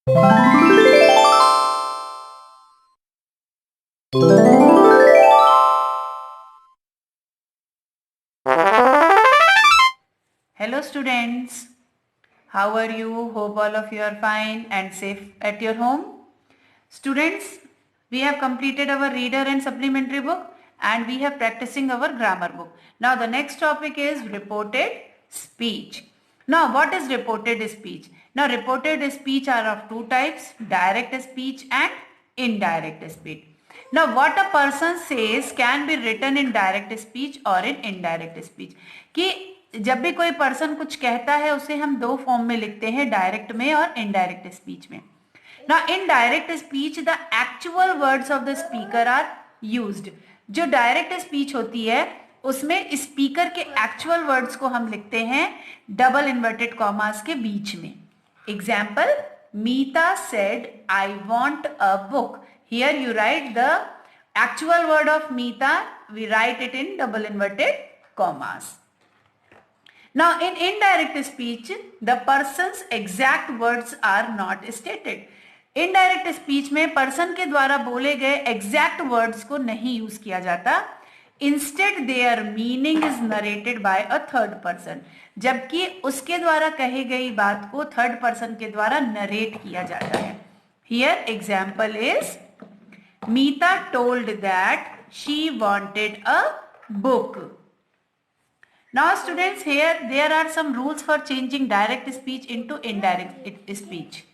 Hello students, how are you? Hope all of you are fine and safe at your home. Students, we have completed our reader and supplementary book and we have practicing our grammar book. Now the next topic is reported speech. Now what is reported speech? Now reported speech are of two types, direct speech and indirect speech. Now what a person says can be written in direct speech or in indirect speech. कि जब भी कोई person कुछ कहता है उसे हम दो फॉर्म में लिखते हैं, डायरेक्ट में और इनडायरेक्ट स्पीच में. Now in direct speech the actual words of the speaker are used. जो डायरेक्ट स्पीच होती है उसमें स्पीकर के एक्चुअल वर्ड्स को हम लिखते हैं डबल इन्वर्टेड कॉमास के बीच में. Example, Meeta said I want a book. Here you write the actual word of Meeta, we write it in double inverted commas. Now in indirect speech the person's exact words are not stated. Indirect speech में person के द्वारा बोले गए exact words को नहीं use किया जाता. Instead there meaning is narrated by a third person. जबकि उसके द्वारा कही गई बात को थर्ड पर्सन के द्वारा नरेट किया जाता है. Here example is Meeta told that she wanted a book. Now students, here there are some rules for changing direct speech into indirect speech.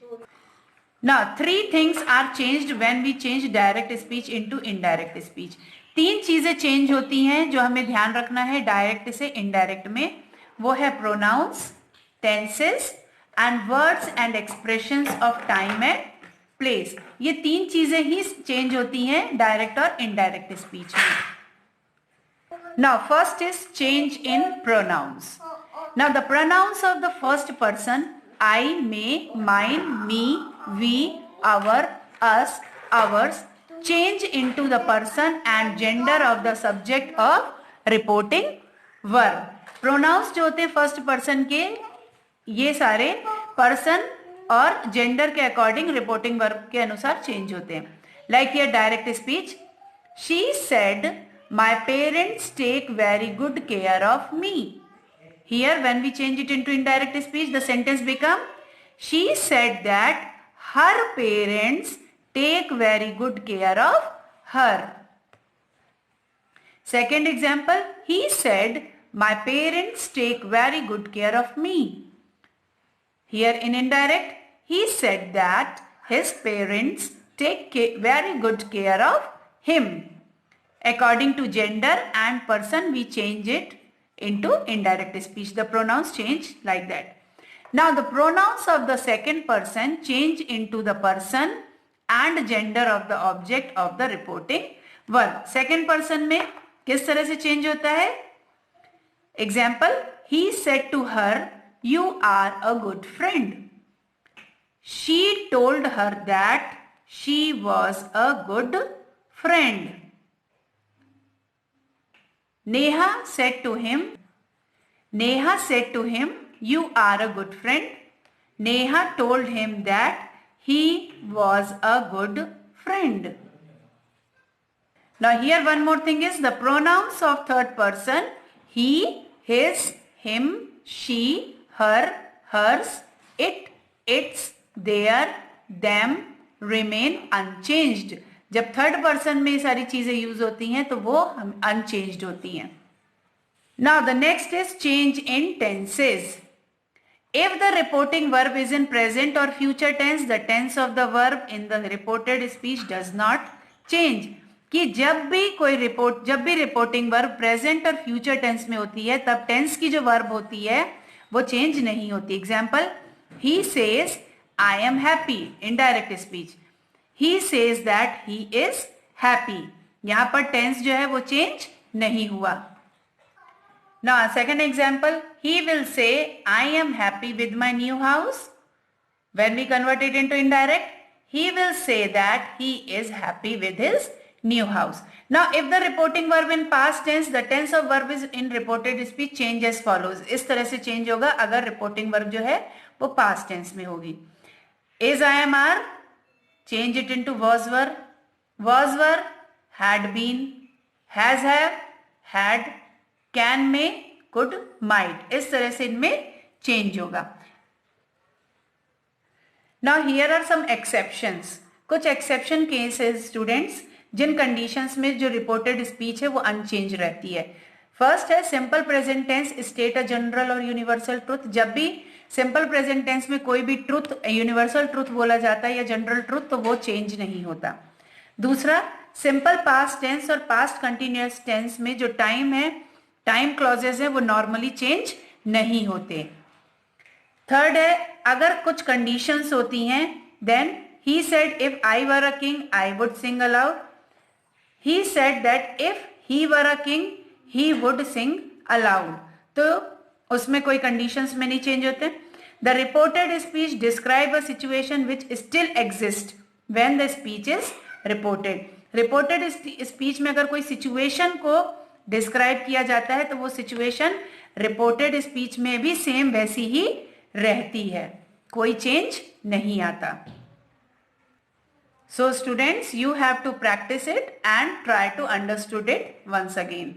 Now three things are changed when we change direct speech into indirect speech. तीन चीजें change होती हैं जो हमें ध्यान रखना है direct से इनडायरेक्ट में. वो है pronouns, tenses and words and expressions of time and place. ये तीन चीजें ही चेंज होती हैं डायरेक्ट और इनडायरेक्ट स्पीच में. Now first is change in pronouns. Now the pronouns of the first person, I, may, mine, me, we, our, us, ours, change into the person and gender of the subject of reporting verb. Pronouns जो होते हैं first person के, ये सारे person और gender के according reporting verb के अनुसार चेंज होते हैं. Like here direct speech, she said my parents take very good care of me. Here when we change it into indirect speech the sentence become she said that her parents take very good care of her. Second example, he said my parents take very good care of me. Here in indirect, he said that his parents take very good care of him. According to gender and person we change it into indirect speech. The pronouns change like that. Now the pronouns of the second person change into the person and gender of the object of the reporting verb. Second person में किस तरह से change होता है? Example, he said to her, you are a good friend. She told her that she was a good friend. Neha said to him, you are a good friend. Neha told him that he was a good friend. Now here one more thing is the pronouns of third person, he, his, him, she, her, hers, it, its, their, them remain unchanged. जब third person में सारी चीजें use होती हैं तो वो unchanged होती हैं. Now the next is change in tenses. If the reporting verb is in present और future tense the tense of the verb in the reported speech does not change. कि जब भी रिपोर्टिंग वर्ब प्रेजेंट और future tense में होती है तब tense की जो वर्ब होती है वो चेंज नहीं होती. Example, he says I am happy. Indirect speech, he says that he is happy. यहां पर टेंस जो है वो चेंज नहीं हुआ. Now second example, he will say I am happy with my new house. When we convert it into indirect, he will say that he is happy with his new house. Now if the reporting verb in past tense, the tense of verb is in reported speech change as follows. इस तरह से change होगा अगर reporting verb जो है वो past tense में होगी. Is, I am, are, change it into was, were, had been, has, have, had, can, may, could, might. इस तरह से इनमें चेंज होगा. Now here are some exceptions. कुछ एक्सेप्शन केसेस स्टूडेंट्स जिन कंडीशंस में जो रिपोर्टेड स्पीच है वो अनचेंज रहती है. फर्स्ट है simple present tense state a general और यूनिवर्सल ट्रुथ. जब भी सिंपल प्रेजेंट टेंस में कोई भी ट्रुथ, यूनिवर्सल ट्रुथ बोला जाता है या जनरल ट्रुथ, तो वो चेंज नहीं होता. दूसरा, सिंपल पास्ट टेंस और पास्ट कंटिन्यूअस टेंस में जो टाइम है, टाइम क्लॉजेस है, वो नॉर्मली चेंज नहीं होते. थर्ड है, अगर कुछ कंडीशंस होती हैं, then he said if I were a king I would sing aloud. He said that if he were a king he would sing aloud. तो उसमें कोई कंडीशंस में नहीं चेंज होते. The reported speech describe a situation which still exists when the speech is reported. Reported speech में अगर कोई situation को डिस्क्राइब किया जाता है तो वो सिचुएशन रिपोर्टेड स्पीच में भी सेम वैसी ही रहती है, कोई चेंज नहीं आता. So students, you have to practice it and try to understand it once again.